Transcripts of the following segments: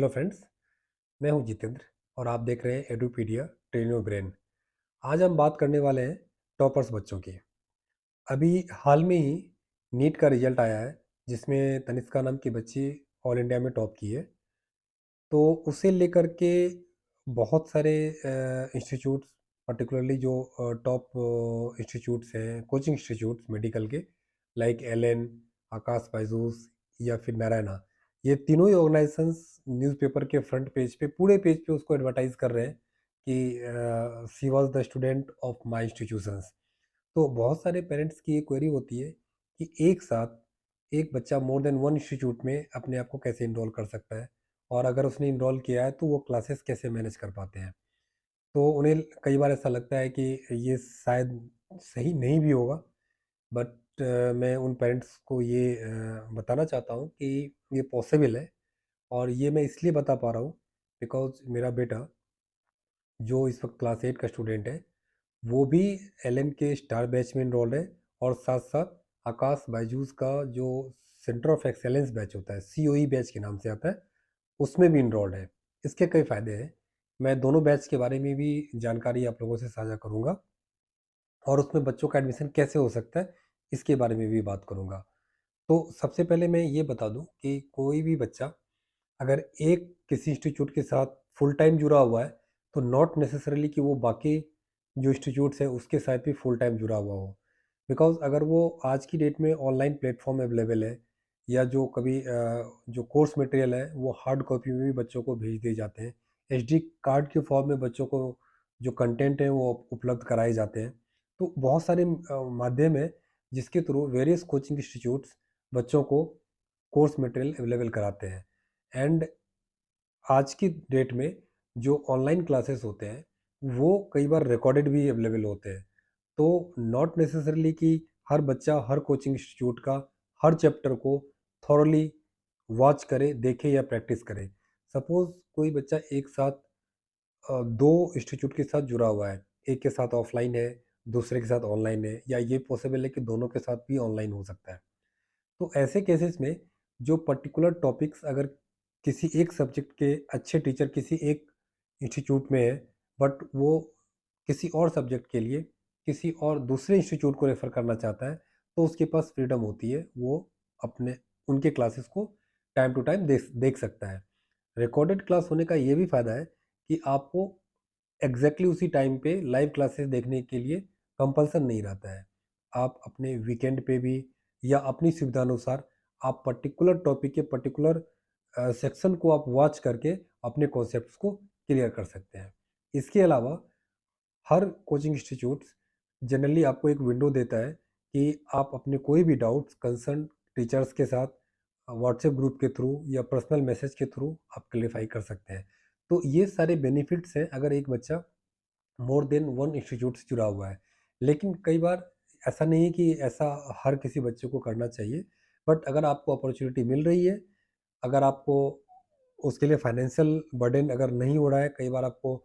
Hello friends, मैं हूं जितेंद्र और आप देख रहे हैं एडुपीडिया ट्रेन योर ब्रेन। आज हम बात करने वाले हैं टॉपर्स बच्चों की। अभी हाल में ही नीट का रिजल्ट आया है जिसमें तनिष्का नाम की बच्ची ऑल इंडिया में टॉप की है। तो उसे लेकर के बहुत सारे इंस्टीट्यूट्स, पर्टिकुलरली जो टॉप इंस्टीट्यूट्स हैं, कोचिंग इंस्टीट्यूट्स मेडिकल के, लाइक एलएन, आकाश बायजूस या फिर नारायणा, ये तीनों ही ऑर्गेनाइजेशंस न्यूज़पेपर के फ्रंट पेज पे, पूरे पेज पे उसको एडवर्टाइज कर रहे हैं कि she was the student of my institutions. तो बहुत सारे पेरेंट्स की ये क्वेरी होती है कि एक साथ एक बच्चा मोर देन वन इंस्टीट्यूट में अपने आप को कैसे इनरोल कर सकता है, और अगर उसने इनरोल किया है तो वो क्लासेस कैसे मैनेज कर पाते हैं। तो उन्हें कई बार ऐसा लगता है कि ये शायद सही नहीं भी होगा, बट मैं उन पेरेंट्स को ये बताना चाहता हूँ कि ये पॉसिबल है। और ये मैं इसलिए बता पा रहा हूँ बिकॉज मेरा बेटा, जो इस वक्त क्लास 8 का स्टूडेंट है, वो भी एलएन के स्टार बैच में इनरोल्ड है, और साथ साथ आकाश बायजूस का जो सेंटर ऑफ एक्सेलेंस बैच होता है, सीओई बैच के नाम से आता है, उसमें भी इनरोल्ड है। इसके कई फ़ायदे हैं। मैं दोनों बैच के बारे में भी जानकारी आप लोगों से साझा करूंगा, और उसमें बच्चों का एडमिशन कैसे हो सकता है इसके बारे में भी बात करूंगा। तो सबसे पहले मैं ये बता दूं कि कोई भी बच्चा अगर एक किसी इंस्टीट्यूट के साथ फुल टाइम जुड़ा हुआ है, तो नॉट नेसेसरीली कि वो बाकी जो इंस्टीट्यूट्स है उसके साथ भी फुल टाइम जुड़ा हुआ हो। बिकॉज अगर वो आज की डेट में ऑनलाइन प्लेटफॉर्म अवेलेबल है, या जो कभी जो कोर्स मटेरियल है वो हार्ड कॉपी में भी बच्चों को भेज दिए जाते हैं, एचडी कार्ड के फॉर्म में बच्चों को जो कंटेंट है वो उपलब्ध कराए जाते हैं। तो बहुत सारे माध्यम है जिसके थ्रू वेरियस कोचिंग इंस्टीट्यूट्स बच्चों को कोर्स मटेरियल अवेलेबल कराते हैं। एंड आज की डेट में जो ऑनलाइन क्लासेस होते हैं वो कई बार रिकॉर्डेड भी अवेलेबल होते हैं। तो नॉट नेसेसरली कि हर बच्चा हर कोचिंग इंस्टीट्यूट का हर चैप्टर को थॉरली वॉच करे, देखे या प्रैक्टिस करे। सपोज कोई बच्चा एक साथ दो इंस्टीट्यूट के साथ जुड़ा हुआ है, एक के साथ ऑफलाइन है, दूसरे के साथ ऑनलाइन है, या ये पॉसिबल है कि दोनों के साथ भी ऑनलाइन हो सकता है। तो ऐसे केसेस में जो पर्टिकुलर टॉपिक्स अगर किसी एक सब्जेक्ट के अच्छे टीचर किसी एक इंस्टीट्यूट में है, बट वो किसी और सब्जेक्ट के लिए किसी और दूसरे इंस्टीट्यूट को रेफर करना चाहता है, तो उसके पास फ्रीडम होती है, वो अपने उनके क्लासेस को टाइम टू टाइम देख सकता है। रिकॉर्डेड क्लास होने का ये भी फ़ायदा है कि आपको एग्जैक्टली उसी टाइम पे लाइव क्लासेस देखने के लिए कंपल्सन नहीं रहता है। आप अपने वीकेंड पे भी या अपनी सुविधा अनुसार आप पर्टिकुलर टॉपिक के पर्टिकुलर सेक्शन को आप वॉच करके अपने कॉन्सेप्ट्स को क्लियर कर सकते हैं। इसके अलावा हर कोचिंग इंस्टीट्यूट्स जनरली आपको एक विंडो देता है कि आप अपने कोई भी डाउट्स कंसर्न टीचर्स के साथ व्हाट्सएप ग्रुप के थ्रू या पर्सनल मैसेज के थ्रू आप क्लेरिफाई कर सकते हैं। तो ये सारे बेनिफिट्स हैं अगर एक बच्चा मोर देन वन इंस्टीट्यूट से जुड़ा हुआ है। लेकिन कई बार ऐसा नहीं है कि ऐसा हर किसी बच्चे को करना चाहिए, बट अगर आपको अपॉर्चुनिटी मिल रही है, अगर आपको उसके लिए फाइनेंशियल बर्डन अगर नहीं हो रहा है, कई बार आपको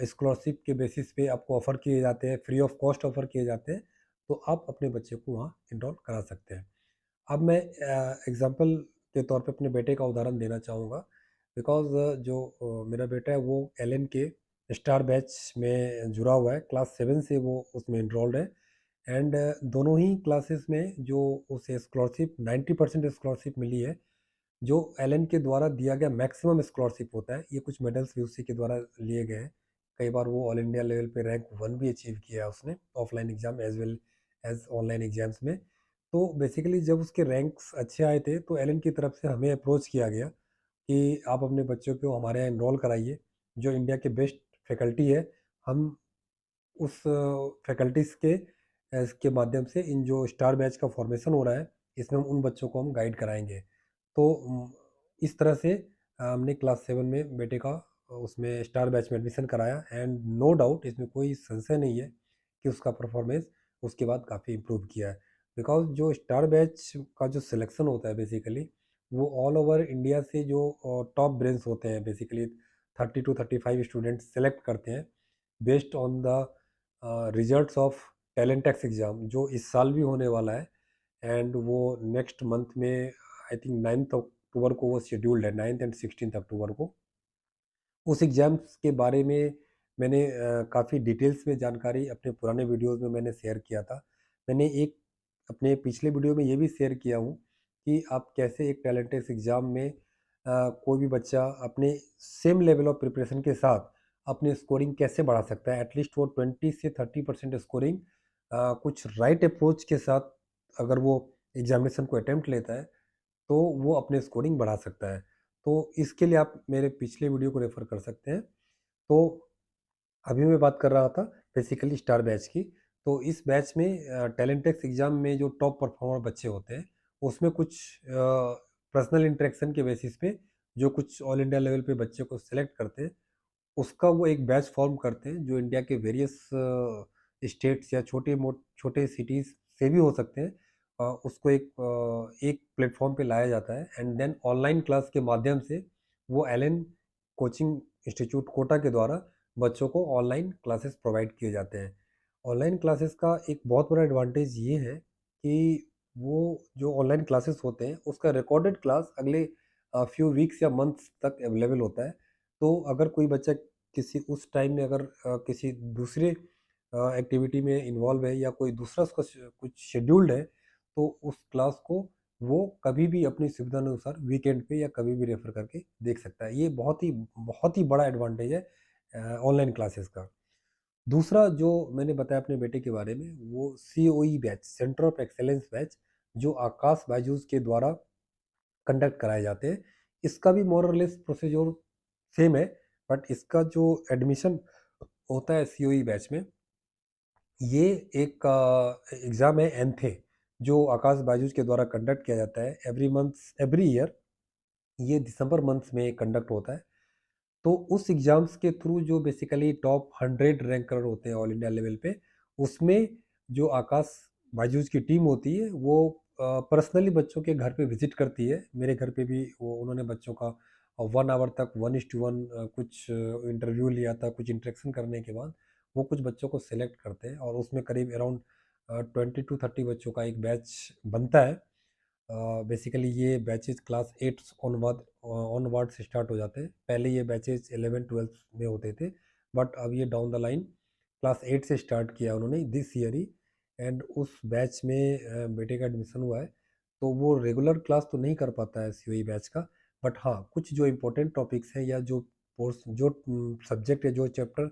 स्कॉलरशिप के बेसिस पे आपको ऑफ़र किए जाते हैं, फ्री ऑफ कॉस्ट ऑफ़र किए जाते हैं, तो आप अपने बच्चे को वहाँ एनरोल करा सकते हैं। अब मैं एग्ज़ाम्पल के तौर पे अपने बेटे का उदाहरण देना चाहूँगा, बिकॉज़ जो मेरा बेटा है वो एलएन के स्टार बैच में जुड़ा हुआ है, क्लास 7 से वो उसमें एनरोल्ड है। एंड दोनों ही क्लासेस में जो उसे स्कॉलरशिप 90% स्कॉलरशिप मिली है, जो एलन के द्वारा दिया गया मैक्सिमम स्कॉलरशिप होता है। ये कुछ मेडल्स भी उसी के द्वारा लिए गए हैं। कई बार वो ऑल इंडिया लेवल पे रैंक 1 भी अचीव किया है उसने, offline exam as well as online exams में। तो बेसिकली जब उसके रैंक्स अच्छे आए थे तो एलन की तरफ से हमें अप्रोच किया गया कि आप अपने बच्चों को हमारे यहाँ एनरोल कराइए, जो इंडिया के बेस्ट फैकल्टी है। हम उस फैकल्टीज़ के माध्यम से इन जो स्टार बैच का फॉर्मेशन हो रहा है, इसमें हम उन बच्चों को हम गाइड कराएँगे। तो इस तरह से हमने क्लास 7 में बेटे का उसमें स्टार बैच में एडमिशन कराया, एंड नो डाउट इसमें कोई संशय नहीं है कि उसका परफॉर्मेंस उसके बाद काफ़ी इम्प्रूव किया है। बिकॉज़ जो स्टार बैच का जो सिलेक्शन होता है बेसिकली, वो ऑल ओवर इंडिया से जो टॉप ब्रेन्स होते हैं, बेसिकली 30 टू 35 स्टूडेंट्स सेलेक्ट करते हैं based on the results of talent test exam, जो इस साल भी होने वाला है। एंड वो नेक्स्ट मंथ में आई थिंक 9th अक्टूबर को वो शेड्यूल्ड है, 9th एंड 16th अक्टूबर को। उस एग्ज़ाम्स के बारे में मैंने काफ़ी डिटेल्स में जानकारी अपने पुराने वीडियोज़ में मैंने शेयर किया था। मैंने एक अपने पिछले वीडियो में ये भी शेयर किया हूँ कि आप कैसे एक टैलेंट टेस्ट एग्ज़ाम में कोई भी बच्चा अपने सेम लेवल ऑफ प्रिपरेशन के साथ अपनी स्कोरिंग कैसे बढ़ा सकता है। एटलीस्ट वो 20 से 30% स्कोरिंग कुछ राइट अप्रोच के साथ अगर वो एग्ज़ामिनेशन को अटेम्प्ट लेता है, तो वो अपने स्कोरिंग बढ़ा सकता है। तो इसके लिए आप मेरे पिछले वीडियो को रेफ़र कर सकते हैं। तो अभी मैं बात कर रहा था बेसिकली स्टार बैच की। तो इस बैच में टैलेंटेक्स एग्ज़ाम में जो टॉप परफॉर्मर बच्चे होते हैं, उसमें कुछ पर्सनल इंटरेक्शन के बेसिस पे जो कुछ ऑल इंडिया लेवल पे बच्चे को सेलेक्ट करते हैं, उसका वो एक बैच फॉर्म करते हैं जो इंडिया के वेरियस स्टेट्स या छोटे सिटीज़ से भी हो सकते हैं। उसको एक प्लेटफ़ॉर्म पे लाया जाता है एंड देन ऑनलाइन क्लास के माध्यम से वो एलेन कोचिंग इंस्टीट्यूट कोटा के द्वारा बच्चों को ऑनलाइन क्लासेस प्रोवाइड किए जाते हैं। ऑनलाइन क्लासेस का एक बहुत बड़ा एडवांटेज ये है कि वो जो ऑनलाइन क्लासेस होते हैं उसका रिकॉर्डेड क्लास अगले फ्यू वीक्स या मंथ्स तक अवेलेबल होता है। तो अगर कोई बच्चा किसी उस टाइम में अगर किसी दूसरे एक्टिविटी में इन्वॉल्व है या कोई दूसरा उसका कुछ शेड्यूल्ड है, तो उस क्लास को वो कभी भी अपनी सुविधा अनुसार वीकेंड पे या कभी भी रेफर करके देख सकता है। ये बहुत ही बड़ा एडवांटेज है ऑनलाइन क्लासेस का। दूसरा जो मैंने बताया अपने बेटे के बारे में, वो COE batch, centre of excellence batch, जो आकाश बायजूस के द्वारा कंडक्ट कराए जाते हैं। इसका भी मोर और लेस प्रोसीजर सेम है, बट इसका जो एडमिशन होता है सीओई बैच में, ये एक एग्ज़ाम है एंथे, जो आकाश बायजूस के द्वारा कंडक्ट किया जाता है एवरी ईयर। ये दिसंबर मंथ्स में कंडक्ट होता है। तो उस एग्ज़ाम्स के थ्रू जो बेसिकली टॉप 100 रैंकर होते हैं ऑल इंडिया लेवल पे, उसमें जो आकाश बायजूस की टीम होती है, वो पर्सनली बच्चों के घर पे विज़िट करती है। मेरे घर पे भी वो उन्होंने बच्चों का 1 आवर तक 1:1 कुछ इंटरव्यू लिया था, कुछ इंटरेक्शन करने के बाद, वो कुछ बच्चों को सेलेक्ट करते हैं और उसमें करीब अराउंड 20 टू 30 बच्चों का एक बैच बनता है। बेसिकली ये बैचेज़ क्लास 8 ऑनवर्ड से स्टार्ट हो जाते हैं। पहले ये बैचेज़ 11-12 में होते थे, बट अब ये डाउन द लाइन क्लास 8 से स्टार्ट किया उन्होंने दिस ईयर ही। एंड उस बैच में बेटे का एडमिशन हुआ है। तो वो रेगुलर क्लास तो नहीं कर पाता है सीओई बैच का, बट हाँ, कुछ जो इम्पोर्टेंट टॉपिक्स हैं या जो सब्जेक्ट या जो चैप्टर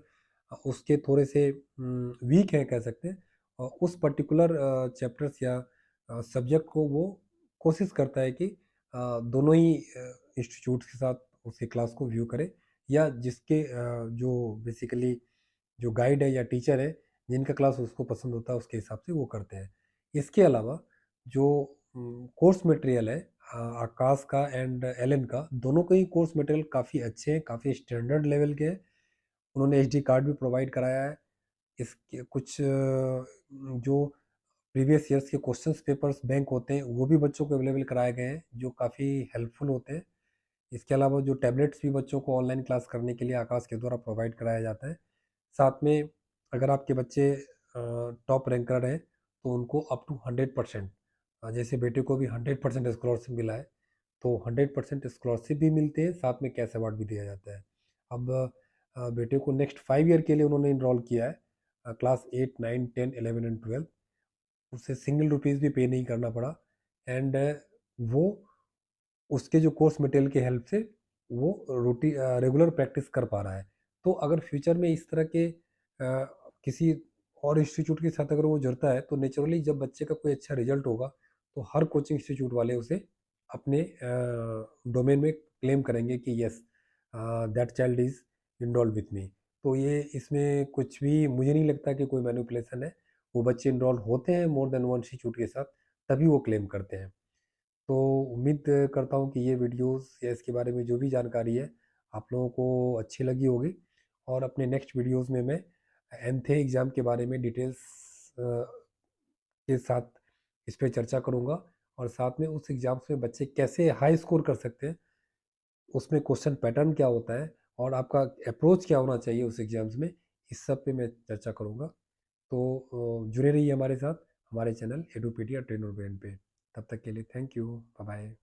उसके थोड़े से वीक हैं कह सकते हैं, उस पर्टिकुलर चैप्टर्स या सब्जेक्ट को वो कोशिश करता है कि दोनों ही इंस्टीट्यूट्स के साथ उसकी क्लास को व्यू करे, या जिसके जो बेसिकली जो गाइड है या टीचर है, जिनका क्लास उसको पसंद होता है उसके हिसाब से वो करते हैं। इसके अलावा जो कोर्स मटेरियल है आकाश का एंड एलन का, दोनों के ही कोर्स मटेरियल काफ़ी अच्छे हैं, काफ़ी स्टैंडर्ड लेवल के हैं। उन्होंने एचडी कार्ड भी प्रोवाइड कराया है। इसके कुछ जो प्रीवियस ईयर्स के क्वेश्चंस पेपर्स बैंक होते हैं, वो भी बच्चों को अवेलेबल कराए गए हैं, जो काफ़ी हेल्पफुल होते हैं। इसके अलावा जो टैबलेट्स भी बच्चों को ऑनलाइन क्लास करने के लिए आकाश के द्वारा प्रोवाइड कराया जाता है। साथ में अगर आपके बच्चे टॉप रैंकर हैं, तो उनको अप टू 100% जैसे बेटे को भी 100% स्कॉलरशिप मिला है, तो 100% स्कॉलरशिप भी मिलते हैं, साथ में कैश अवार्ड भी दिया जाता है। अब बेटे को नेक्स्ट 5 ईयर के लिए उन्होंने एनरोल किया है क्लास 8, 9, 10, 11 एंड 12। उसे सिंगल रुपीज़ भी पे नहीं करना पड़ा एंड वो उसके जो कोर्स मटेरियल की हेल्प से वो रेगुलर प्रैक्टिस कर पा रहा है। तो अगर फ्यूचर में इस तरह के किसी और इंस्टीट्यूट के साथ अगर वो जुड़ता है, तो नेचुरली जब बच्चे का कोई अच्छा रिजल्ट होगा, तो हर कोचिंग इंस्टीट्यूट वाले उसे अपने डोमेन में क्लेम करेंगे कि yes that child is enrolled with me. तो ये इसमें कुछ भी मुझे नहीं लगता कि कोई मैनिपुलेशन है। वो बच्चे इनरोल होते हैं मोर देन वन इंस्टीट्यूट के साथ, तभी वो क्लेम करते हैं। तो उम्मीद करता हूँ कि ये वीडियोस या इसके बारे में जो भी जानकारी है, आप लोगों को अच्छी लगी होगी। और अपने नेक्स्ट वीडियोस में मैं एंथे एग्ज़ाम के बारे में डिटेल्स के साथ इस पे चर्चा करूँगा, और साथ में उस एग्ज़ाम्स में बच्चे कैसे हाई स्कोर कर सकते हैं, उसमें क्वेश्चन पैटर्न क्या होता है और आपका अप्रोच क्या होना चाहिए उस एग्ज़ाम्स में, इस सब पे मैं चर्चा करूँगा। तो जुड़े रहिए हमारे साथ, हमारे चैनल एडुपीडिया ट्रेनर ब्रेन पे। तब तक के लिए थैंक यू। Bye bye.